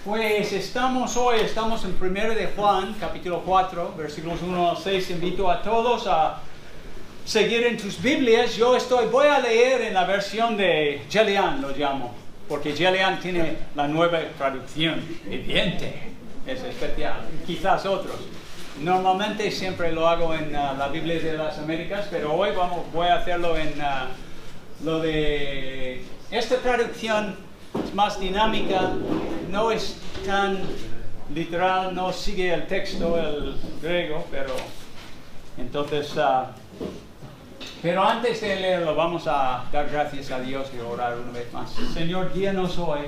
Pues estamos en 1 de Juan, capítulo 4, versículos 1 al 6. Invito a todos a seguir en tus Biblias. Voy a leer en la versión de Jelian, lo llamo, porque Jelian tiene la nueva traducción viviente, es especial, quizás otros. Normalmente siempre lo hago en la Biblia de las Américas, pero hoy voy a hacerlo en lo de esta traducción. Es más dinámica, no es tan literal, no sigue el texto, el griego, pero entonces, pero antes de leerlo vamos a dar gracias a Dios y orar una vez más. Señor, guíanos hoy.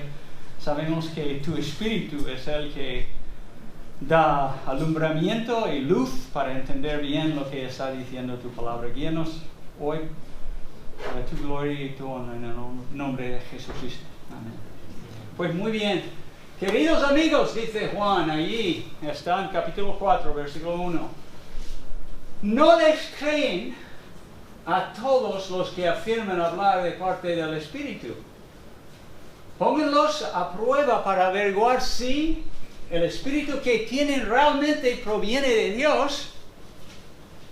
Sabemos que tu Espíritu es el que da alumbramiento y luz para entender bien lo que está diciendo tu palabra. Guíanos hoy para tu gloria y tu honra en el nombre de Jesucristo. Amén. Pues muy bien, queridos amigos, dice Juan, allí está en capítulo 4, versículo 1. No les creen a todos los que afirman hablar de parte del Espíritu. Pónganlos a prueba para averiguar si el Espíritu que tienen realmente proviene de Dios,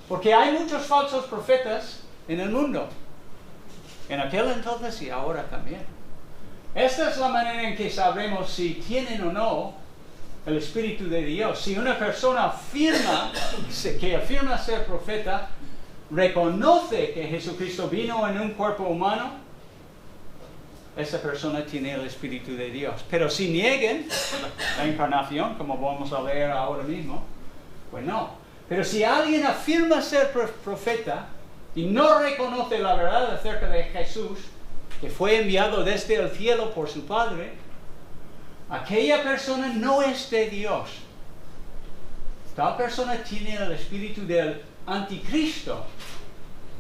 porque hay muchos falsos profetas en el mundo, en aquel entonces y ahora también. Esta es la manera en que sabremos si tienen o no el Espíritu de Dios. Si una persona afirma ser profeta, reconoce que Jesucristo vino en un cuerpo humano, esa persona tiene el Espíritu de Dios. Pero si niegan la encarnación, como vamos a leer ahora mismo, pues no. Pero si alguien afirma ser profeta y no reconoce la verdad acerca de Jesús, que fue enviado desde el cielo por su Padre, aquella persona no es de Dios. Tal persona tiene el espíritu del anticristo,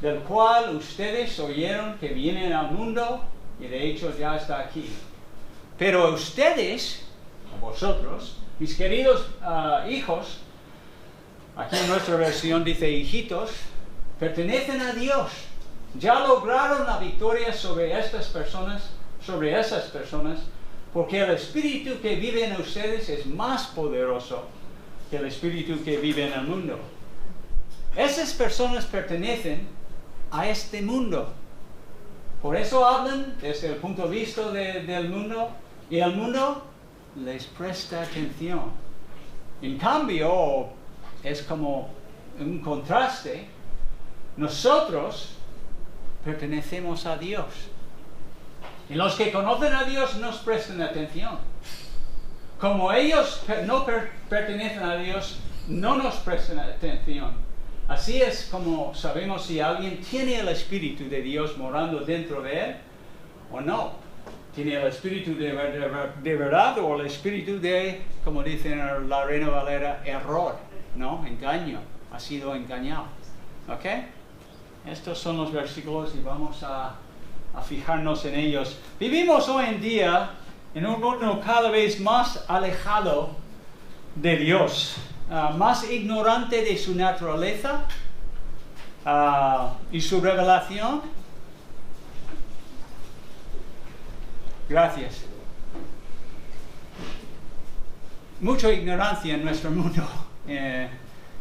del cual ustedes oyeron que viene al mundo y de hecho ya está aquí. Pero ustedes, vosotros, mis queridos hijos, aquí en nuestra versión dice hijitos, pertenecen a Dios. Ya lograron la victoria sobre esas personas, porque el espíritu que vive en ustedes es más poderoso que el espíritu que vive en el mundo. Esas personas pertenecen a este mundo. Por eso hablan desde el punto de vista del mundo, y el mundo les presta atención. En cambio, es como un contraste. Nosotros pertenecemos a Dios. Y los que conocen a Dios nos prestan atención. Como ellos no pertenecen a Dios, no nos prestan atención. Así es como sabemos si alguien tiene el Espíritu de Dios morando dentro de él o no. Tiene el Espíritu de verdad o el Espíritu de, como dicen en la Reina Valera, error, ¿no? Engaño. Ha sido engañado. ¿Ok? Estos son los versículos y vamos a fijarnos en ellos. Vivimos hoy en día en un mundo cada vez más alejado de Dios, más ignorante de su naturaleza y su revelación. Gracias. Mucha ignorancia en nuestro mundo.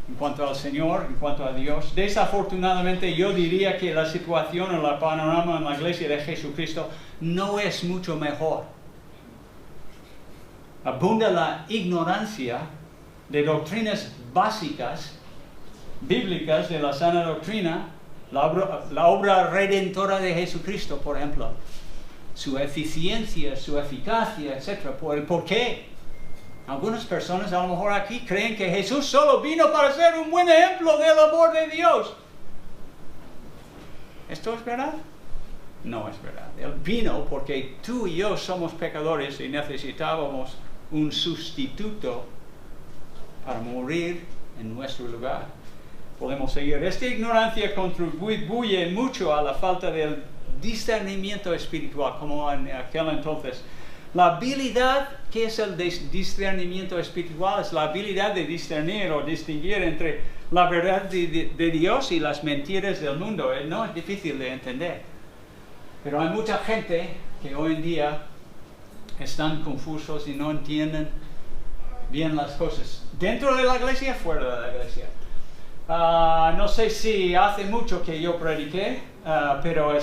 En cuanto al Señor, en cuanto a Dios. Desafortunadamente yo diría que la situación en el panorama en la iglesia de Jesucristo no es mucho mejor. Abunda la ignorancia de doctrinas básicas, bíblicas, de la sana doctrina, la obra redentora de Jesucristo, por ejemplo, su eficiencia, su eficacia, etc. ¿Por qué? Algunas personas a lo mejor aquí creen que Jesús solo vino para ser un buen ejemplo del amor de Dios. ¿Esto es verdad? No es verdad. Él vino porque tú y yo somos pecadores y necesitábamos un sustituto para morir en nuestro lugar. Podemos seguir. Esta ignorancia contribuye mucho a la falta del discernimiento espiritual, como en aquel entonces. La habilidad, ¿qué es el discernimiento espiritual? Es la habilidad de discernir o distinguir entre la verdad de Dios y las mentiras del mundo. No es difícil de entender. Pero hay mucha gente que hoy en día están confusos y no entienden bien las cosas. Dentro de la iglesia, fuera de la iglesia. No sé si hace mucho que yo prediqué, pero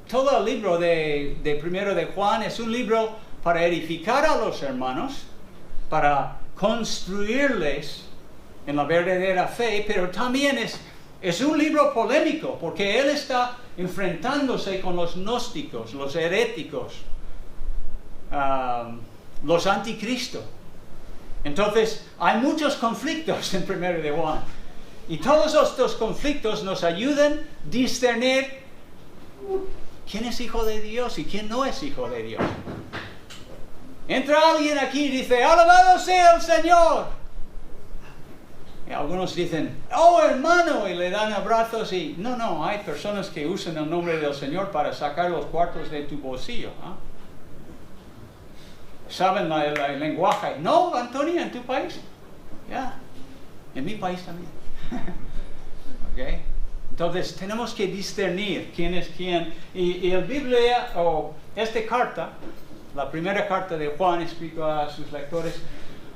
todo el libro de Primero de Juan es un libro para edificar a los hermanos, para construirles en la verdadera fe, pero también es un libro polémico, porque él está enfrentándose con los gnósticos, los heréticos, los anticristos. Entonces, hay muchos conflictos en Primero de Juan. Y todos estos conflictos nos ayudan a discernir quién es hijo de Dios y quién no es hijo de Dios. Entra alguien aquí y dice, alabado sea el Señor. Y algunos dicen, oh hermano, y le dan abrazos y... No, hay personas que usan el nombre del Señor para sacar los cuartos de tu bolsillo. ¿Saben el lenguaje? No, Antonio, en tu país. Ya, en mi país también. Okay. Entonces tenemos que discernir quién es quién. Y el Biblia, o esta carta, la primera carta de Juan, escrita a sus lectores,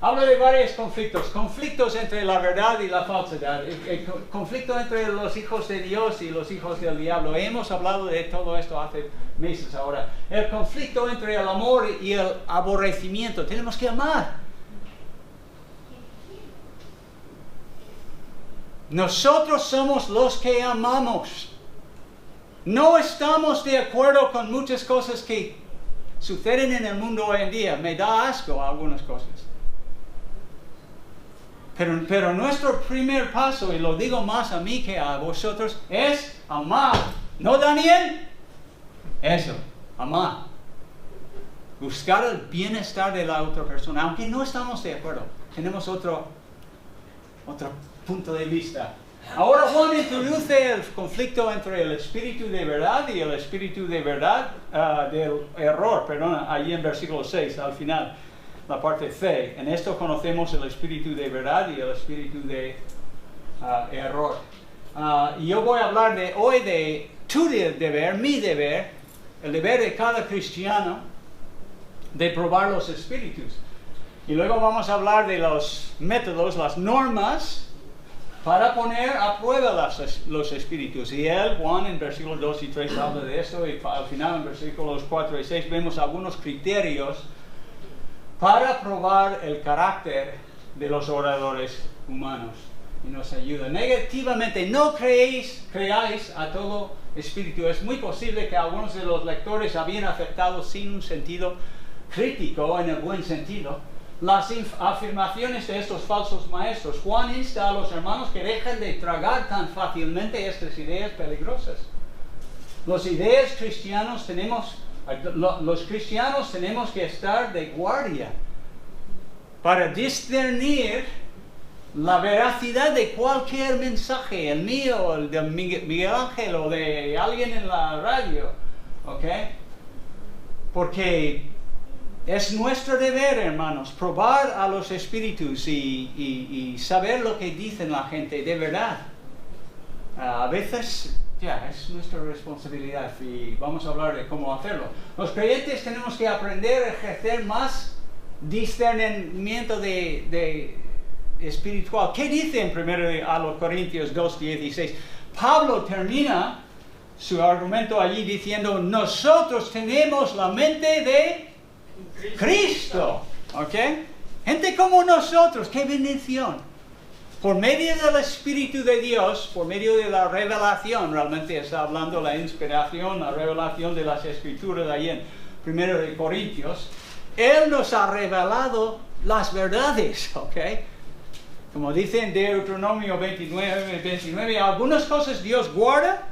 habla de varios conflictos. Conflictos entre la verdad y la falsedad. El conflicto entre los hijos de Dios y los hijos del diablo. Hemos hablado de todo esto hace meses ahora. El conflicto entre el amor y el aborrecimiento. Tenemos que amar. Nosotros somos los que amamos. No estamos de acuerdo con muchas cosas que suceden en el mundo hoy en día. Me da asco algunas cosas. Pero nuestro primer paso, y lo digo más a mí que a vosotros, es amar. ¿No, Daniel? Eso, amar. Buscar el bienestar de la otra persona, aunque no estamos de acuerdo. Tenemos otro punto de vista. Ahora Juan introduce el conflicto entre el espíritu de verdad y el espíritu de verdad del error, allí en versículo 6, al final, la parte fe. En esto conocemos el espíritu de verdad y el espíritu de error. Y yo voy a hablar hoy de tu deber, mi deber, el deber de cada cristiano de probar los espíritus. Y luego vamos a hablar de los métodos, las normas, para poner a prueba los espíritus. Y Juan, en versículos 2 y 3 habla de esto, y al final, en versículos 4 y 6, vemos algunos criterios para probar el carácter de los oradores humanos. Y nos ayuda. Negativamente, no creáis a todo espíritu. Es muy posible que algunos de los lectores habían aceptado sin un sentido crítico, en el buen sentido, las afirmaciones de estos falsos maestros. Juan insta a los hermanos que dejen de tragar tan fácilmente estas ideas peligrosas. Los cristianos tenemos que estar de guardia para discernir la veracidad de cualquier mensaje, el mío, el de Miguel Ángel o de alguien en la radio, ¿ok? Porque es nuestro deber, hermanos, probar a los espíritus y saber lo que dicen la gente de verdad. A veces, es nuestra responsabilidad y vamos a hablar de cómo hacerlo. Los creyentes tenemos que aprender a ejercer más discernimiento de espiritual. ¿Qué dice en 1 a los Corintios 2:16? Pablo termina su argumento allí diciendo, nosotros tenemos la mente de Cristo, ¿ok? Gente como nosotros, qué bendición. Por medio del Espíritu de Dios, por medio de la revelación, realmente está hablando la inspiración, la revelación de las Escrituras de ahí en 1 de Corintios, Él nos ha revelado las verdades, ¿ok? Como dice en Deuteronomio 29, algunas cosas Dios guarda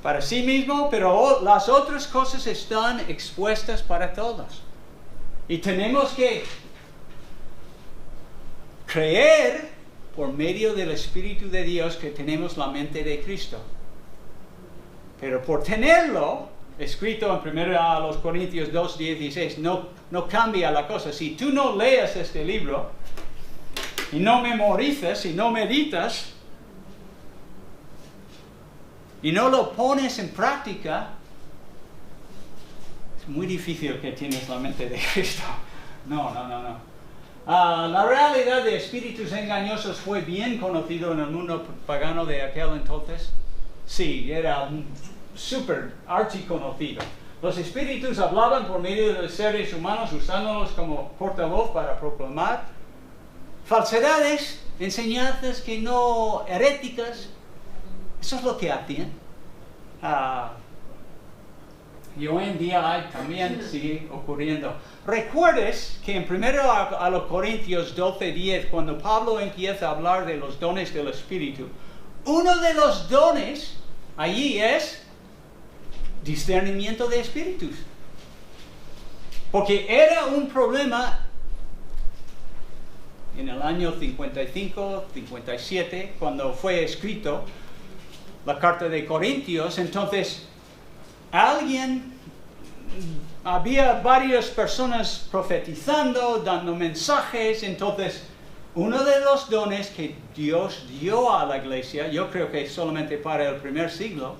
para sí mismo, pero las otras cosas están expuestas para todos. Y tenemos que creer por medio del Espíritu de Dios que tenemos la mente de Cristo. Pero por tenerlo escrito en 1 a los Corintios 2:16 no cambia la cosa. Si tú no lees este libro y no memorizas y no meditas y no lo pones en práctica, es muy difícil que tienes la mente de Cristo. No. La realidad de espíritus engañosos fue bien conocido en el mundo pagano de aquel entonces. Sí, era súper archiconocido. Los espíritus hablaban por medio de los seres humanos usándolos como portavoz para proclamar falsedades, enseñanzas que no heréticas. Eso es lo que hacían. Y hoy en día también sigue ocurriendo. Recuerdes que en 1 a los Corintios 12:10, cuando Pablo empieza a hablar de los dones del Espíritu, uno de los dones allí es discernimiento de espíritus. Porque era un problema en el año 55, 57, cuando fue escrito la carta de Corintios. Entonces, había varias personas profetizando, dando mensajes. Entonces, uno de los dones que Dios dio a la iglesia, yo creo que solamente para el primer siglo,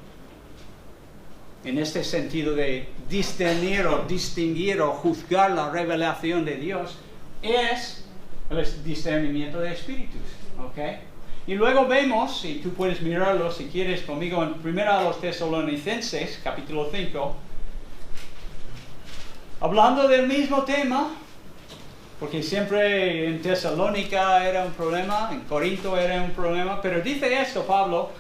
en este sentido de discernir o distinguir o juzgar la revelación de Dios, es el discernimiento de espíritus. ¿Okay? Y luego vemos, y tú puedes mirarlo si quieres conmigo, en 1 a los Tesalonicenses, capítulo 5, hablando del mismo tema, porque siempre en Tesalónica era un problema, en Corinto era un problema, pero dice esto Pablo,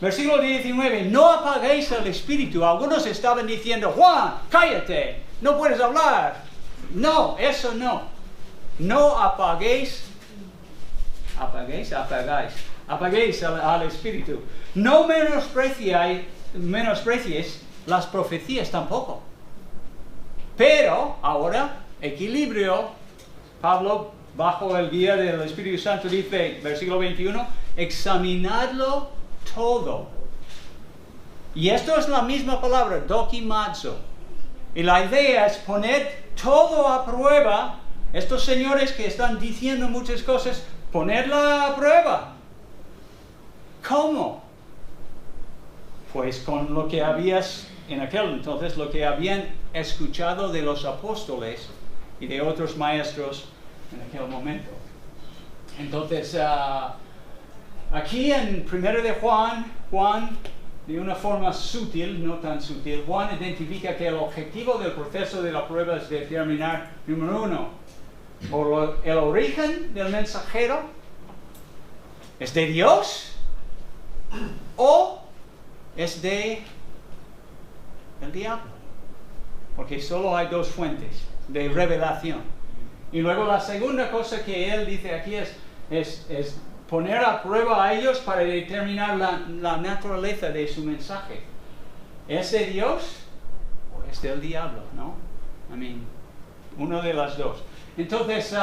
versículo 19, no apaguéis el espíritu. Algunos estaban diciendo, Juan, cállate, no puedes hablar. No, eso no. No apaguéis al espíritu. No menosprecies las profecías tampoco. Pero ahora, equilibrio. Pablo, bajo el guía del Espíritu Santo, dice, versículo 21, examinadlo todo. Y esto es la misma palabra, dokimazo. Y la idea es poner todo a prueba. Estos señores que están diciendo muchas cosas, ponerla a prueba. ¿Cómo? Pues con lo que habías en aquel entonces, lo que habían escuchado de los apóstoles y de otros maestros en aquel momento. Entonces, aquí en 1 de Juan, de una forma sutil, no tan sutil, Juan identifica que el objetivo del proceso de la prueba es determinar, número uno, el origen del mensajero, ¿es de Dios o es de el diablo? Porque solo hay dos fuentes de revelación. Y luego la segunda cosa que él dice aquí es poner a prueba a ellos para determinar la naturaleza de su mensaje. ¿Es de Dios o es del diablo? ¿No? Uno de las dos. Entonces,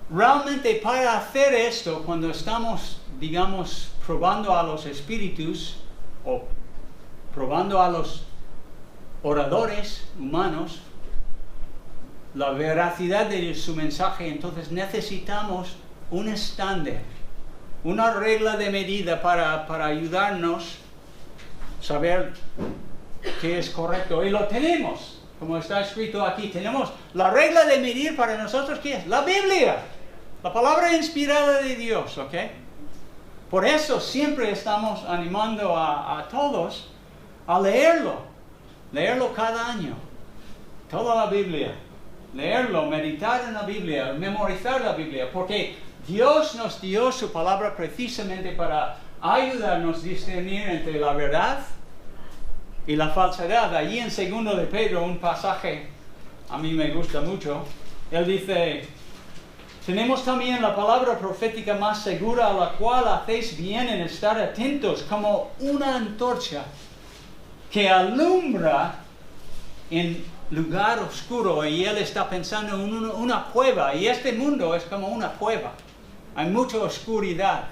realmente para hacer esto, cuando estamos, digamos, probando a los espíritus o probando a los oradores humanos, la veracidad de su mensaje, entonces necesitamos un estándar, una regla de medida para ayudarnos a saber qué es correcto. Y lo tenemos, como está escrito aquí, tenemos la regla de medir para nosotros, ¿qué es? La Biblia, la palabra inspirada de Dios, ¿ok? Por eso siempre estamos animando a todos a leerlo cada año, toda la Biblia. Leerlo, meditar en la Biblia, memorizar la Biblia, porque Dios nos dio su palabra precisamente para ayudarnos a discernir entre la verdad y la falsedad. Allí en 2 de Pedro, un pasaje a mí me gusta mucho, él dice, tenemos también la palabra profética más segura, a la cual hacéis bien en estar atentos, como una antorcha que alumbra en lugar oscuro, y él está pensando en una cueva, y este mundo es como una cueva. Hay mucha oscuridad,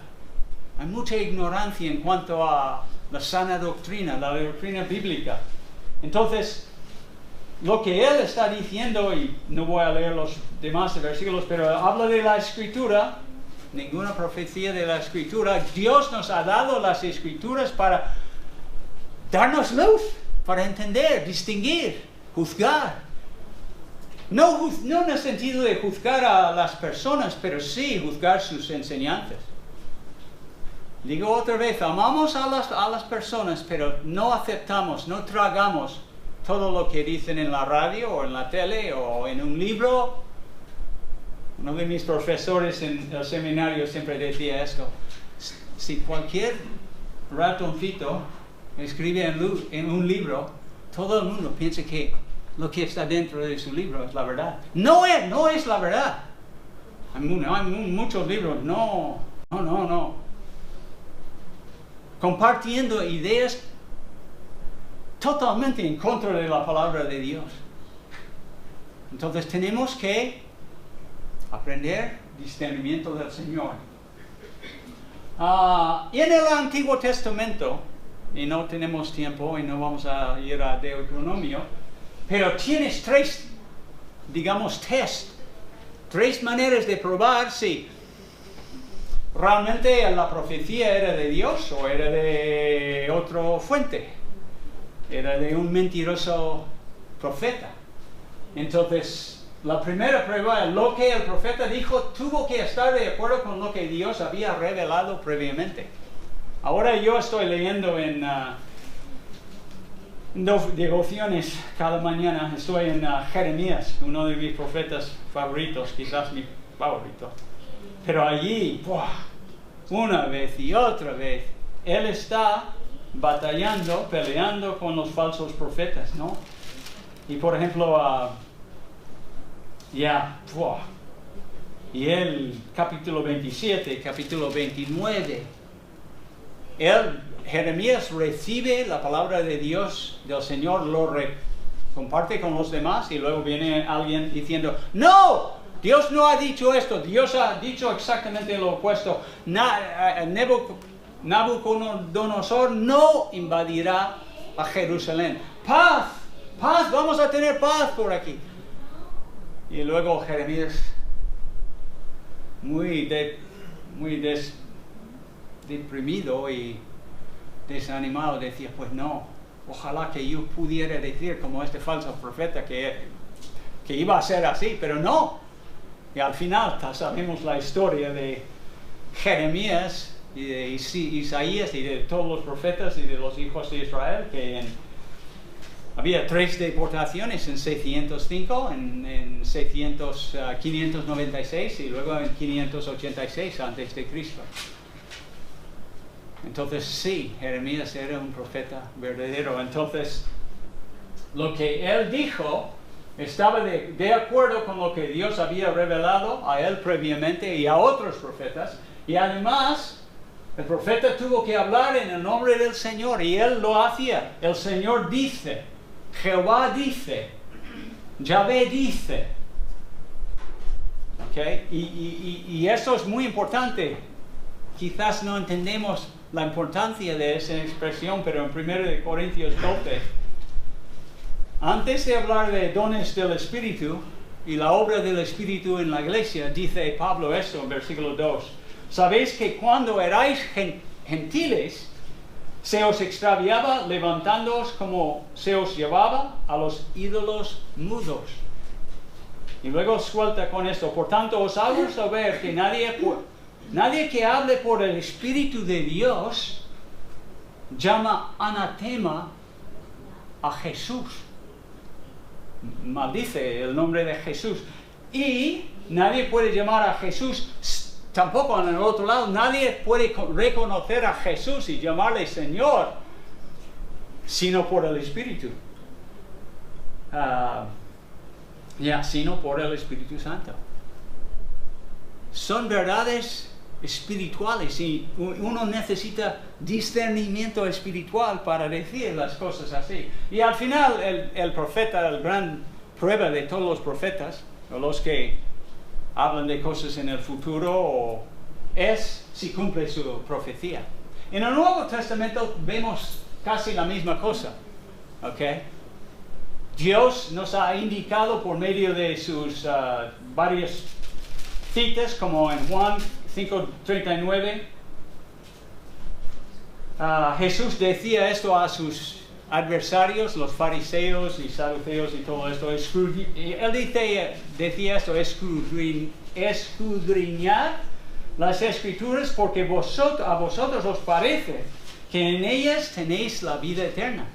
hay mucha ignorancia en cuanto a la sana doctrina, la doctrina bíblica. Entonces, lo que él está diciendo, y no voy a leer los demás versículos, pero habla de la Escritura, ninguna profecía de la Escritura. Dios nos ha dado las Escrituras para darnos luz, para entender, distinguir, juzgar. No en el sentido de juzgar a las personas, pero sí juzgar sus enseñanzas. Digo otra vez, amamos a las personas, pero no aceptamos, no tragamos todo lo que dicen en la radio o en la tele o en un libro. Uno de mis profesores en el seminario siempre decía esto: si cualquier ratoncito escribe en un libro, todo el mundo piensa que lo que está dentro de su libro es la verdad. No es la verdad. Hay muchos libros, no. Compartiendo ideas totalmente en contra de la palabra de Dios. Entonces tenemos que aprender discernimiento del Señor. En el Antiguo Testamento, y no tenemos tiempo y no vamos a ir a Deuteronomio, pero tienes tres maneras de probar si realmente la profecía era de Dios o era de otra fuente. Era de un mentiroso profeta. Entonces, la primera prueba, lo que el profeta dijo, tuvo que estar de acuerdo con lo que Dios había revelado previamente. Ahora yo estoy leyendo en devociones cada mañana, estoy en Jeremías, uno de mis profetas favoritos, quizás mi favorito. Pero allí, una vez y otra vez, él está batallando, peleando con los falsos profetas, ¿no? Y por ejemplo, y el capítulo 27, capítulo 29, Jeremías recibe la palabra de Dios, del Señor, lo comparte con los demás y luego viene alguien diciendo, ¡no! Dios no ha dicho esto, Dios ha dicho exactamente lo opuesto. Nabucodonosor no invadirá a Jerusalén. ¡Paz! ¡Paz! Vamos a tener paz por aquí. Y luego Jeremías, muy deprimido y desanimado, decía, pues no, ojalá que yo pudiera decir como este falso profeta que iba a ser así, pero no. Y al final sabemos la historia de Jeremías y de Isaías y de todos los profetas y de los hijos de Israel, que había 3 deportaciones en 605, en 596 y luego en 586 a.C. Entonces sí, Jeremías era un profeta verdadero. Entonces, lo que él dijo estaba de acuerdo con lo que Dios había revelado a él previamente y a otros profetas. Y además, el profeta tuvo que hablar en el nombre del Señor y él lo hacía. El Señor dice, Jehová dice, Yahvé dice. ¿Okay? Y eso es muy importante. Quizás no entendemos la importancia de esa expresión, pero en 1 Corintios 12, antes de hablar de dones del Espíritu y la obra del Espíritu en la iglesia, dice Pablo esto en versículo 2. Sabéis que cuando erais gentiles, se os extraviaba levantándoos como se os llevaba a los ídolos mudos. Y luego suelta con esto. Por tanto, os hago saber que nadie que hable por el Espíritu de Dios llama anatema a Jesús. Maldice el nombre de Jesús. Y nadie puede llamar a Jesús, tampoco en el otro lado, nadie puede reconocer a Jesús y llamarle Señor, sino por el Espíritu. Sino por el Espíritu Santo. Son verdades espirituales y uno necesita discernimiento espiritual para decir las cosas así. Y al final el profeta, la gran prueba de todos los profetas, o los que hablan de cosas en el futuro, es si cumple su profecía. En el Nuevo Testamento vemos casi la misma cosa. ¿Okay? Dios nos ha indicado por medio de sus varias citas, como en Juan 5:39, Jesús decía esto a sus adversarios, los fariseos y saduceos y todo esto. Él decía esto, escudriñar las escrituras porque a vosotros os parece que en ellas tenéis la vida eterna.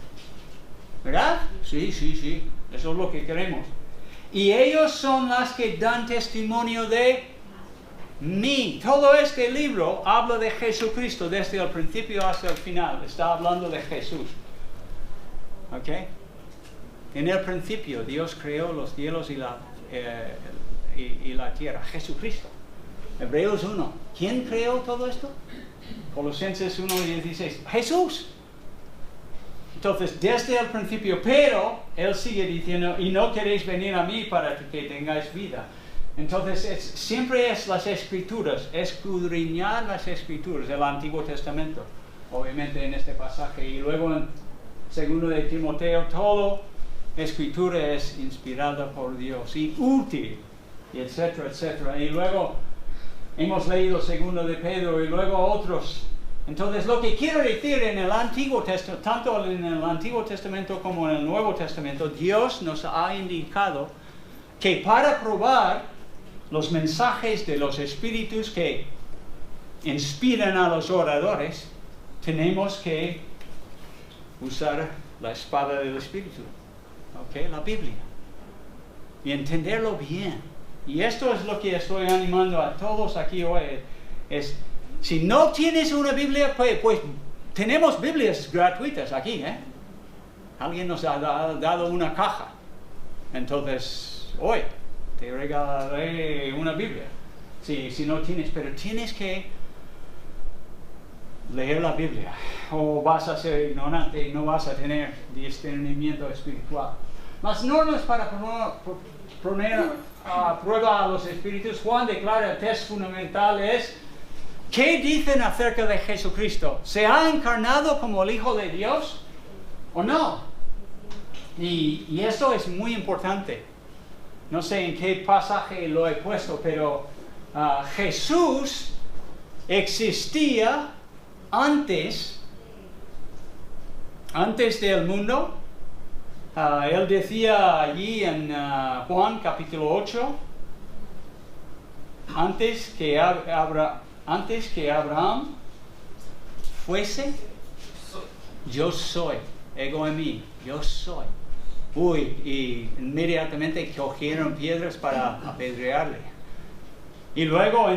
¿Verdad? Sí, sí, sí. Eso es lo que queremos. Y ellos son las que dan testimonio de mí. Todo este libro habla de Jesucristo desde el principio hasta el final. Está hablando de Jesús. ¿Ok? En el principio Dios creó los cielos y la tierra. Jesucristo. Hebreos 1. ¿Quién creó todo esto? Colosenses 1:16. Jesús. Entonces, desde el principio, pero Él sigue diciendo, y no queréis venir a mí para que tengáis vida. Entonces, siempre es las Escrituras, escudriñar las Escrituras, el Antiguo Testamento, obviamente en este pasaje. Y luego en 2 de Timoteo, todo Escritura es inspirada por Dios y útil, y etcétera, etcétera. Y luego hemos leído 2 de Pedro y luego otros. Entonces, lo que quiero decir en el Antiguo Testamento, tanto en el Antiguo Testamento como en el Nuevo Testamento, Dios nos ha indicado que para probar los mensajes de los espíritus que inspiran a los oradores, tenemos que usar la espada del Espíritu, ¿ok? La Biblia, y entenderlo bien. Y esto es lo que estoy animando a todos aquí hoy, es si no tienes una Biblia, pues tenemos Biblias gratuitas aquí, ¿eh? Alguien nos ha dado una caja. Entonces, hoy te regalaré una Biblia. Si no tienes, pero tienes que leer la Biblia. O vas a ser ignorante y no vas a tener discernimiento espiritual. Las normas para poner a prueba a los espíritus, Juan declara el test fundamental es: ¿qué dicen acerca de Jesucristo? ¿Se ha encarnado como el Hijo de Dios o no? Y eso es muy importante. No sé en qué pasaje lo he puesto, pero Jesús existía antes del mundo. Él decía allí en Juan capítulo 8, antes que Abraham fuese, yo soy, ego en mí, yo soy. Y inmediatamente cogieron piedras para apedrearle. Y luego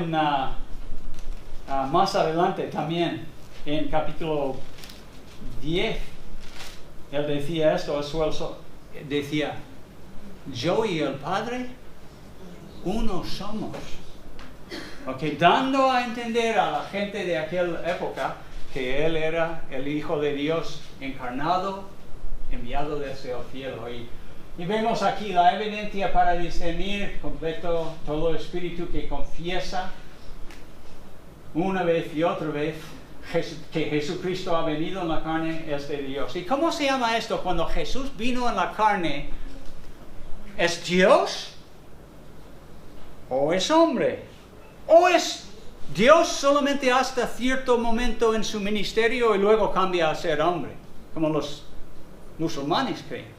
más adelante también, en capítulo 10, él decía esto, decía, yo y el Padre, uno somos. Okay, dando a entender a la gente de aquella época que Él era el Hijo de Dios encarnado, enviado desde el cielo. Y vemos aquí la evidencia para discernir completo todo espíritu que confiesa una vez y otra vez que Jesucristo ha venido en la carne es de Dios. ¿Y cómo se llama esto? Cuando Jesús vino en la carne, ¿es Dios o es hombre? ¿O es Dios solamente hasta cierto momento en su ministerio y luego cambia a ser hombre? Como los musulmanes creen.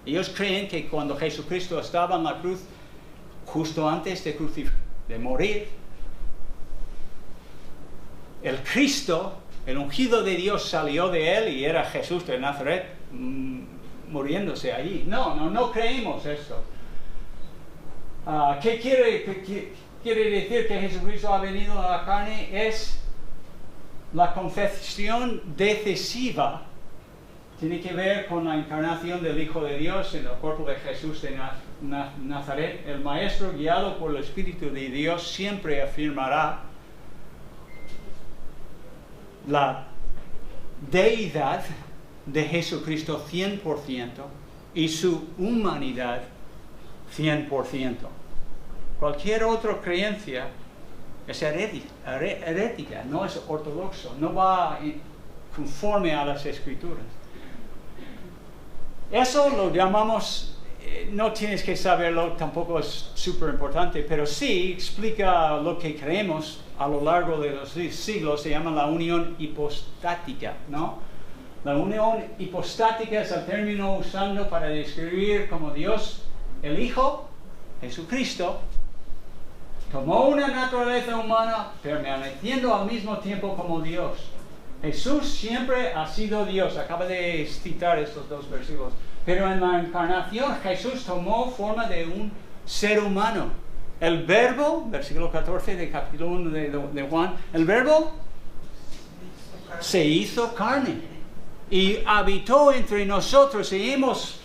Ellos creen que cuando Jesucristo estaba en la cruz, justo antes de morir, el Cristo, el ungido de Dios, salió de él y era Jesús de Nazaret muriéndose allí. No creemos esto. ¿Qué quiere decir que Jesucristo ha venido a la carne? Es la confesión decisiva. Tiene que ver con la encarnación del Hijo de Dios en el cuerpo de Jesús de Nazaret. El Maestro, guiado por el Espíritu de Dios, siempre afirmará la deidad de Jesucristo 100% y su humanidad 100%. Cualquier otra creencia es herética, no es ortodoxo, no va conforme a las Escrituras. Eso lo llamamos, no tienes que saberlo, tampoco es súper importante, pero sí explica lo que creemos a lo largo de los siglos. Se llama la unión hipostática, ¿no? La unión hipostática es el término usado para describir cómo Dios, el Hijo, Jesucristo, tomó una naturaleza humana permaneciendo al mismo tiempo como Dios. Jesús siempre ha sido Dios. Acaba de citar estos dos versículos. Pero en la encarnación Jesús tomó forma de un ser humano. El verbo, versículo 14 del capítulo 1 de Juan, el verbo se hizo carne y habitó entre nosotros y hemos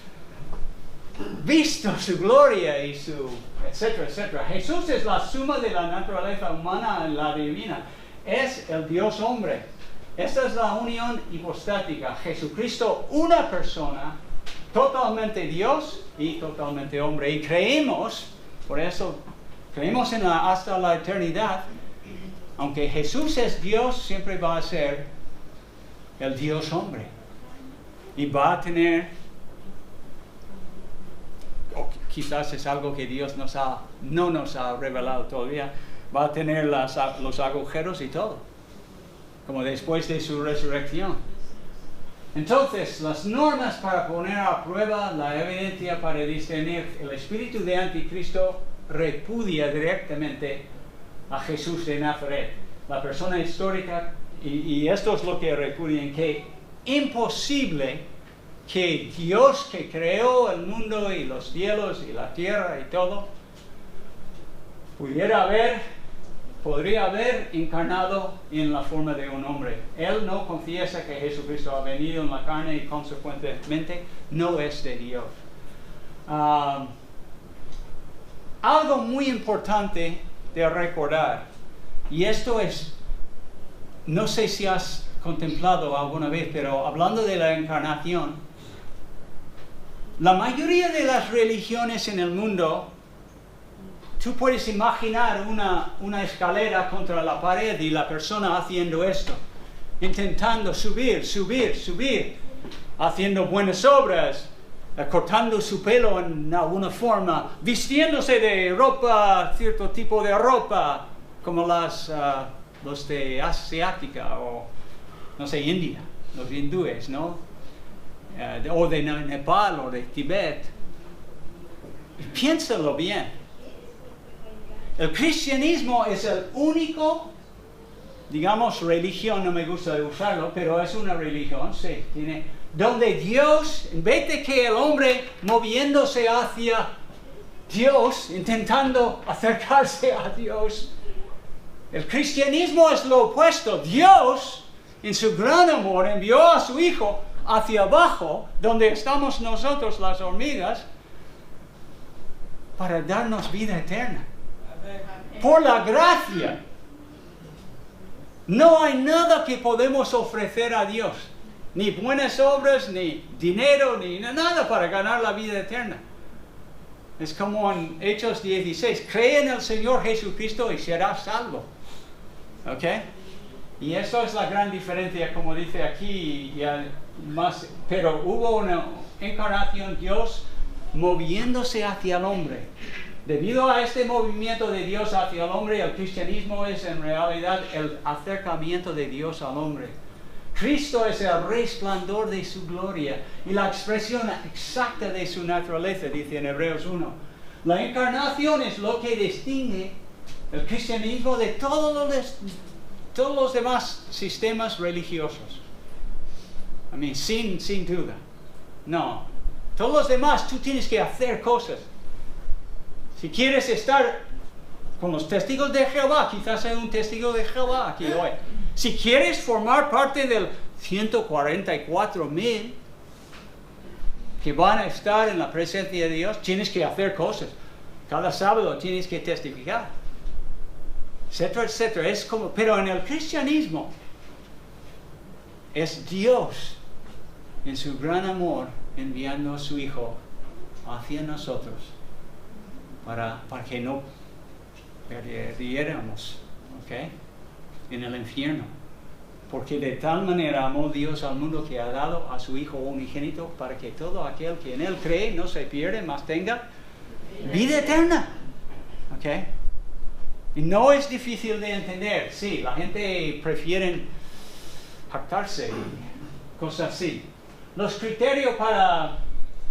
visto su gloria y su etcétera, etcétera. Jesús es la suma de la naturaleza humana y la divina. Es el Dios hombre. Esta es la unión hipostática. Jesucristo, una persona, totalmente Dios y totalmente hombre. Y creemos, por eso creemos en hasta la eternidad, aunque Jesús es Dios, siempre va a ser el Dios hombre. Y va a tener, o quizás es algo que Dios no nos ha revelado todavía, va a tener los agujeros y todo, como después de su resurrección. Entonces, las normas para poner a prueba la evidencia para discernir el espíritu de Anticristo repudia directamente a Jesús de Nazaret, la persona histórica, y esto es lo que repudian, que imposible que Dios que creó el mundo y los cielos y la tierra y todo, podría haber encarnado en la forma de un hombre. Él no confiesa que Jesucristo ha venido en la carne y consecuentemente no es de Dios. Algo muy importante de recordar, y esto es, no sé si has contemplado alguna vez, pero hablando de la encarnación, la mayoría de las religiones en el mundo, tú puedes imaginar una escalera contra la pared y la persona haciendo esto, intentando subir, haciendo buenas obras, cortando su pelo en alguna forma, vistiéndose de ropa, cierto tipo de ropa, como los de asiática o, no sé, India, los hindúes, ¿no? O de Nepal o de Tibet. Piénsalo bien. El cristianismo es el único, digamos, religión, no me gusta usarlo, pero es una religión, sí, donde Dios, en vez de que el hombre moviéndose hacia Dios, intentando acercarse a Dios, el cristianismo es lo opuesto. Dios, en su gran amor, envió a su Hijo hacia abajo, donde estamos nosotros, las hormigas, para darnos vida eterna. Por la gracia. No hay nada que podemos ofrecer a Dios. Ni buenas obras, ni dinero, ni nada para ganar la vida eterna. Es como en Hechos 16. Cree en el Señor Jesucristo y serás salvo. ¿Ok? Y eso es la gran diferencia, como dice aquí. Pero hubo una encarnación, Dios moviéndose hacia el hombre. Debido a este movimiento de Dios hacia el hombre, el cristianismo es en realidad el acercamiento de Dios al hombre. Cristo es el resplandor de su gloria y la expresión exacta de su naturaleza, dice en Hebreos 1. La encarnación es lo que distingue el cristianismo de todos los demás sistemas religiosos. Sin duda. No. Todos los demás, tú tienes que hacer cosas. Si quieres estar con los testigos de Jehová, quizás hay un testigo de Jehová aquí hoy. Si quieres formar parte del 144,000 que van a estar en la presencia de Dios, tienes que hacer cosas. Cada sábado tienes que testificar, etcétera, etcétera. Pero en el cristianismo es Dios en su gran amor enviando a su Hijo hacia nosotros para que no perdiéramos, ¿ok?, en el infierno. Porque de tal manera amó Dios al mundo que ha dado a su Hijo unigénito para que todo aquel que en Él cree no se pierda, mas tenga vida eterna. ¿Ok? Y no es difícil de entender. Sí, la gente prefiere jactarse cosas así. Los criterios para...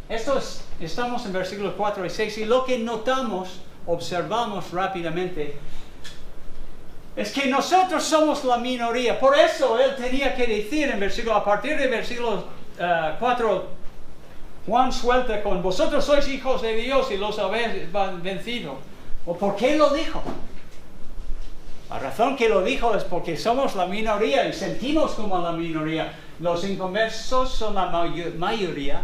estamos en versículos 4 y 6 y lo que notamos, observamos rápidamente, es que nosotros somos la minoría. Por eso él tenía que decir a partir de versículo 4, Juan suelta con vosotros sois hijos de Dios y los habéis vencido. ¿O por qué lo dijo? La razón que lo dijo es porque somos la minoría y sentimos como la minoría. Los inconversos son la mayoría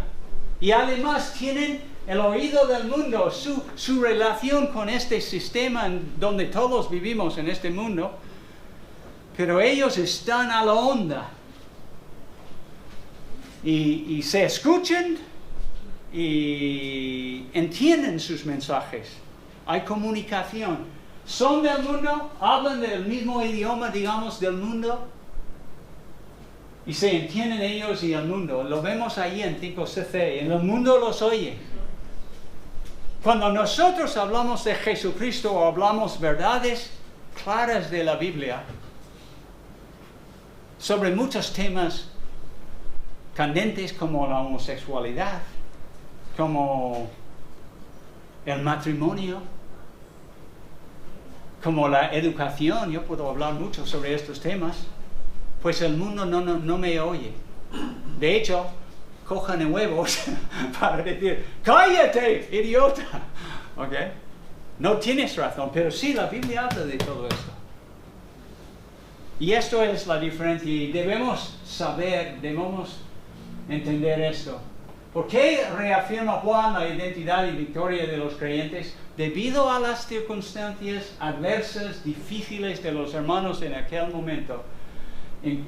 y además tienen el oído del mundo, su relación con este sistema en donde todos vivimos en este mundo, pero ellos están a la onda y se escuchan y entienden sus mensajes. Hay comunicación. Son del mundo, hablan del mismo idioma, digamos, del mundo, y se entienden ellos y el mundo. Lo vemos ahí en 5cc, en el mundo los oye. Cuando nosotros hablamos de Jesucristo o hablamos verdades claras de la Biblia sobre muchos temas candentes como la homosexualidad, como el matrimonio, como la educación, yo puedo hablar mucho sobre estos temas, pues el mundo no me oye. De hecho, cojan huevos para decir, cállate, idiota. ¿Ok? No tienes razón, pero sí, la Biblia habla de todo esto. Y esto es la diferencia y debemos saber, debemos entender esto. ¿Por qué reafirma Juan la identidad y victoria de los creyentes? Debido a las circunstancias adversas, difíciles de los hermanos en aquel momento. En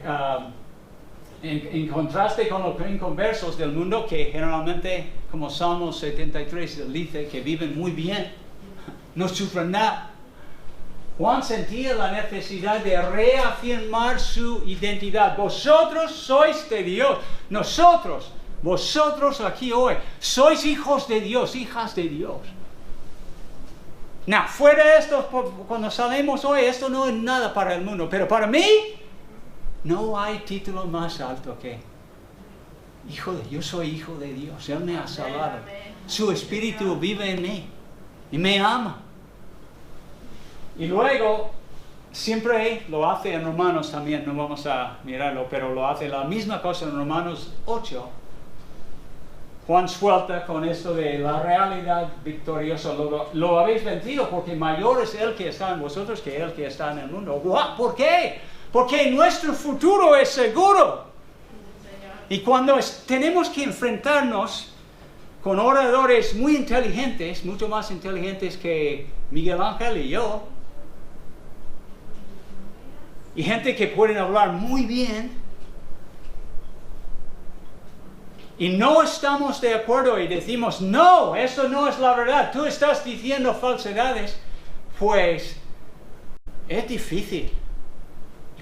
contraste con los inconversos del mundo, que generalmente, como Salmos 73 dice, que viven muy bien, no sufren nada. Juan sentía la necesidad de reafirmar su identidad. Vosotros sois de Dios. Nosotros, vosotros aquí hoy, sois hijos de Dios, hijas de Dios. No, fuera de esto, cuando salimos hoy, esto no es nada para el mundo, pero para mí, no hay título más alto que yo soy hijo de Dios. Él me ha salvado. Su espíritu vive en mí y me ama. Y luego, siempre lo hace en Romanos también, no vamos a mirarlo, pero lo hace la misma cosa en Romanos 8. Juan suelta con esto de la realidad victoriosa. Lo habéis vencido porque mayor es el que está en vosotros que el que está en el mundo. ¿Por qué? Porque nuestro futuro es seguro. Y cuando tenemos que enfrentarnos con oradores muy inteligentes, mucho más inteligentes que Miguel Ángel y yo, y gente que pueden hablar muy bien, y no estamos de acuerdo y decimos, no, eso no es la verdad, tú estás diciendo falsedades, pues es difícil.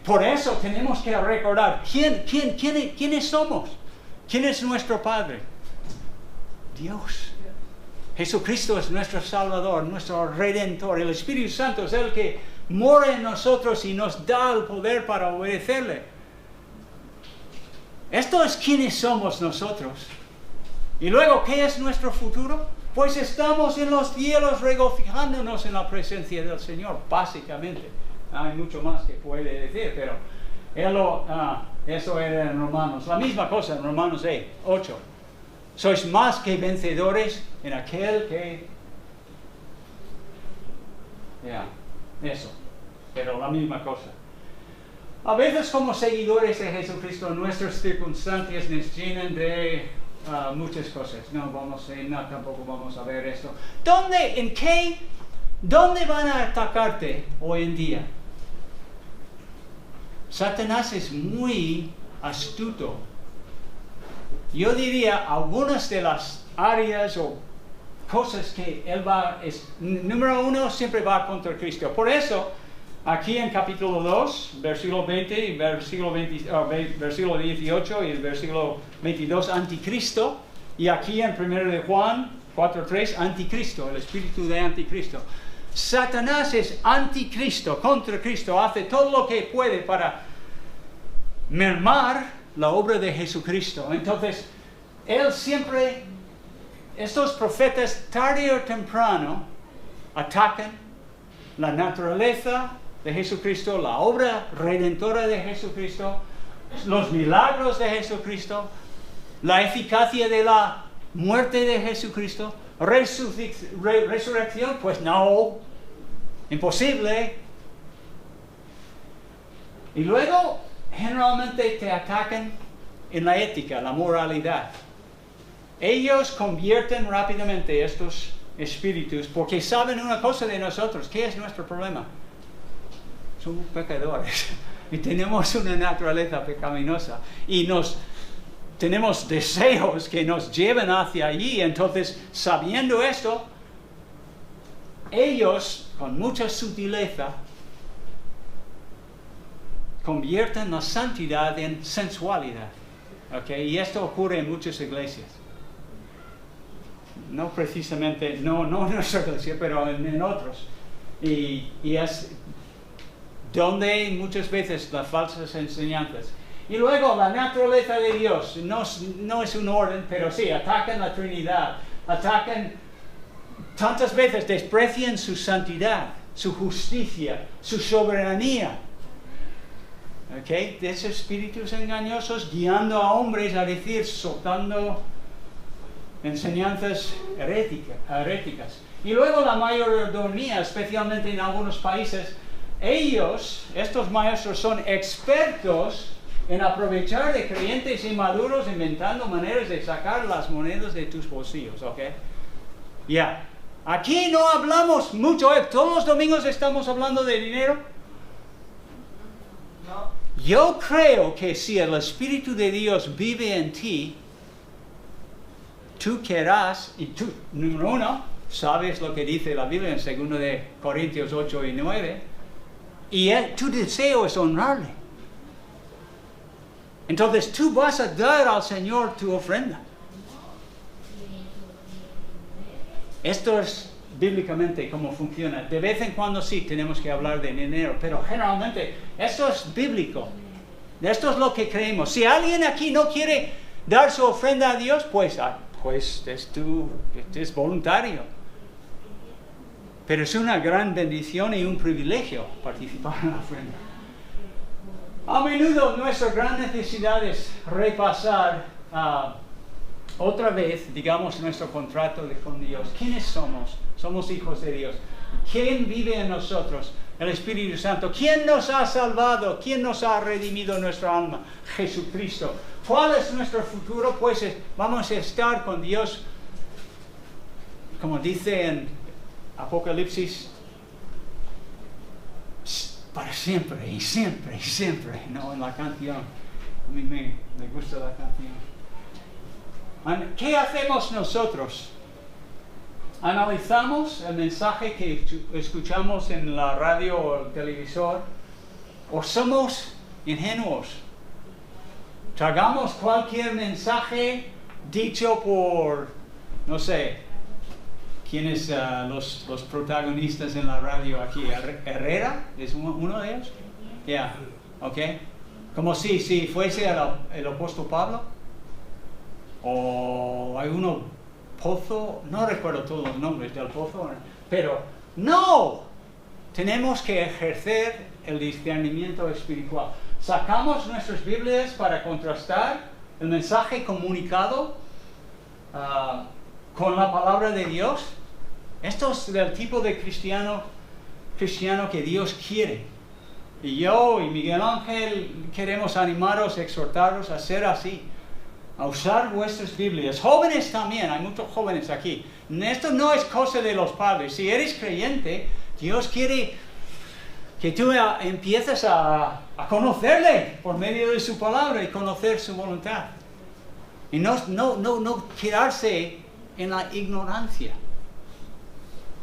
Por eso tenemos que recordar quiénes somos, quién es nuestro Padre. Dios. Jesucristo es nuestro Salvador, nuestro Redentor. El Espíritu Santo es el que mora en nosotros y nos da el poder para obedecerle. Esto es quiénes somos nosotros. Y luego, ¿qué es nuestro futuro? Pues estamos en los cielos regocijándonos en la presencia del Señor, básicamente. Hay mucho más que puede decir, pero eso era en Romanos. La misma cosa en Romanos 8. Sois más que vencedores en aquel que... eso. Pero la misma cosa. A veces como seguidores de Jesucristo, nuestras circunstancias nos llenan de muchas cosas. Tampoco vamos a ver esto. ¿Dónde van a atacarte hoy en día? Satanás es muy astuto. Yo diría algunas de las áreas o cosas que él número 1, siempre va contra Cristo. Por eso, aquí en capítulo 2, versículo 20 y versículo 18 y el versículo 22, anticristo. Y aquí en 1 de Juan 4:3, anticristo, el espíritu de anticristo. Satanás es anticristo, contra Cristo, hace todo lo que puede para mermar la obra de Jesucristo. Entonces, él siempre, estos profetas, tarde o temprano, atacan la naturaleza de Jesucristo, la obra redentora de Jesucristo, los milagros de Jesucristo, la eficacia de la muerte de Jesucristo, resurrección, pues no, imposible. Y luego, generalmente te atacan en la ética, la moralidad. Ellos convierten rápidamente estos espíritus porque saben una cosa de nosotros. ¿Qué es nuestro problema? Somos pecadores y tenemos una naturaleza pecaminosa y tenemos deseos que nos llevan hacia allí. Entonces, sabiendo esto, ellos, con mucha sutileza, convierten la santidad en sensualidad. ¿Okay? Y esto ocurre en muchas iglesias. No precisamente, no en nuestra iglesia, pero en otros. Y es donde muchas veces las falsas enseñanzas. Y luego la naturaleza de Dios, no es un orden, pero sí, atacan la Trinidad, atacan, tantas veces desprecian su santidad, su justicia, su soberanía. ¿Okay? De esos espíritus engañosos guiando a hombres a decir, soltando enseñanzas heréticas. Y luego la mayordomía, especialmente en algunos países, estos maestros son expertos en aprovechar de creyentes inmaduros inventando maneras de sacar las monedas de tus bolsillos, ¿ok? Ya. Aquí no hablamos mucho, todos los domingos estamos hablando de dinero. No. Yo creo que si el Espíritu de Dios vive en ti, tú querrás, y tú, número uno, sabes lo que dice la Biblia en 2 de Corintios 8 y 9, y tu deseo es honrarle. Entonces tú vas a dar al Señor tu ofrenda. Esto es bíblicamente cómo funciona. De vez en cuando sí tenemos que hablar de dinero, pero generalmente esto es bíblico. Esto es lo que creemos. Si alguien aquí no quiere dar su ofrenda a Dios, pues es voluntario. Pero es una gran bendición y un privilegio participar en la ofrenda. A menudo nuestra gran necesidad es repasar otra vez, digamos, nuestro contrato con Dios. ¿Quiénes somos? Somos hijos de Dios. ¿Quién vive en nosotros? El Espíritu Santo. ¿Quién nos ha salvado? ¿Quién nos ha redimido nuestra alma? Jesucristo. ¿Cuál es nuestro futuro? Pues vamos a estar con Dios, como dice en Apocalipsis, para siempre y siempre y siempre. No, en la canción. A mí me gusta la canción. ¿Qué hacemos nosotros? ¿Analizamos el mensaje que escuchamos en la radio o el televisor? ¿O somos ingenuos? Tragamos cualquier mensaje dicho por, no sé, ¿quiénes los protagonistas en la radio aquí? ¿Herrera? ¿Es uno de ellos? Ya, ok. Como si fuese el apóstol Pablo. O hay uno, Pozo, no recuerdo todos los nombres del Pozo, pero no, tenemos que ejercer el discernimiento espiritual. Sacamos nuestras Biblias para contrastar el mensaje comunicado con la palabra de Dios. Esto es del tipo de cristiano que Dios quiere. Y yo y Miguel Ángel queremos animaros, exhortaros a ser así, a usar vuestras Biblias. Jóvenes también, hay muchos jóvenes aquí. Esto no es cosa de los padres. Si eres creyente, Dios quiere que tú empieces a conocerle por medio de su palabra y conocer su voluntad. Y no quedarse en la ignorancia,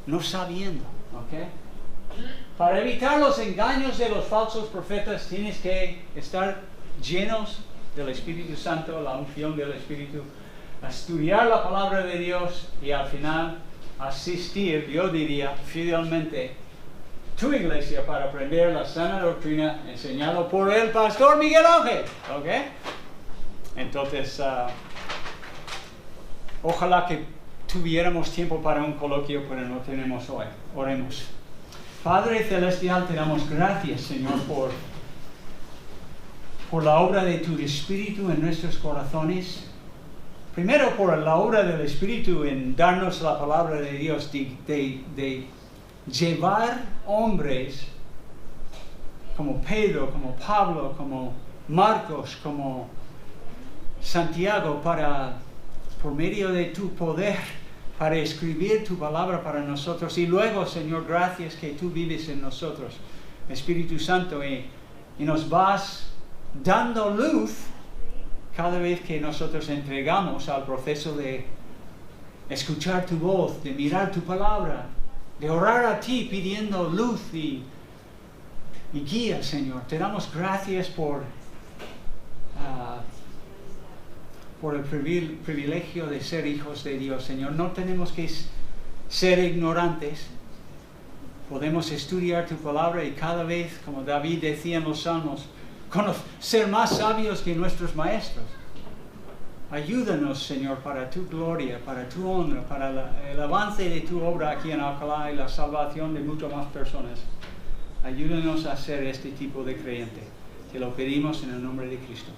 no sabiendo, ¿ok? Para evitar los engaños de los falsos profetas tienes que estar llenos del Espíritu Santo, la unción del Espíritu, estudiar la palabra de Dios y al final asistir, yo diría, fielmente tu iglesia para aprender la sana doctrina enseñada por el pastor Miguel Ángel, ¿ok? Entonces, ojalá que tuviéramos tiempo para un coloquio, pero no tenemos hoy. Oremos. Padre Celestial, te damos gracias, Señor, por la obra de tu Espíritu en nuestros corazones. Primero, por la obra del Espíritu en darnos la palabra de Dios, de llevar hombres como Pedro, como Pablo, como Marcos, como Santiago, por medio de tu poder, para escribir tu palabra para nosotros. Y luego, Señor, gracias que tú vives en nosotros, Espíritu Santo, y nos vas dando luz cada vez que nosotros entregamos al proceso de escuchar tu voz, de mirar tu palabra, de orar a ti pidiendo luz y guía, Señor. Te damos gracias por el privilegio de ser hijos de Dios, Señor. No tenemos que ser ignorantes. Podemos estudiar tu palabra y cada vez, como David decía en los Salmos, ser más sabios que nuestros maestros. Ayúdanos, Señor, para tu gloria, para tu honra, para el avance de tu obra aquí en Alcalá y la salvación de muchas más personas. Ayúdanos a ser este tipo de creyente. Te lo pedimos en el nombre de Cristo.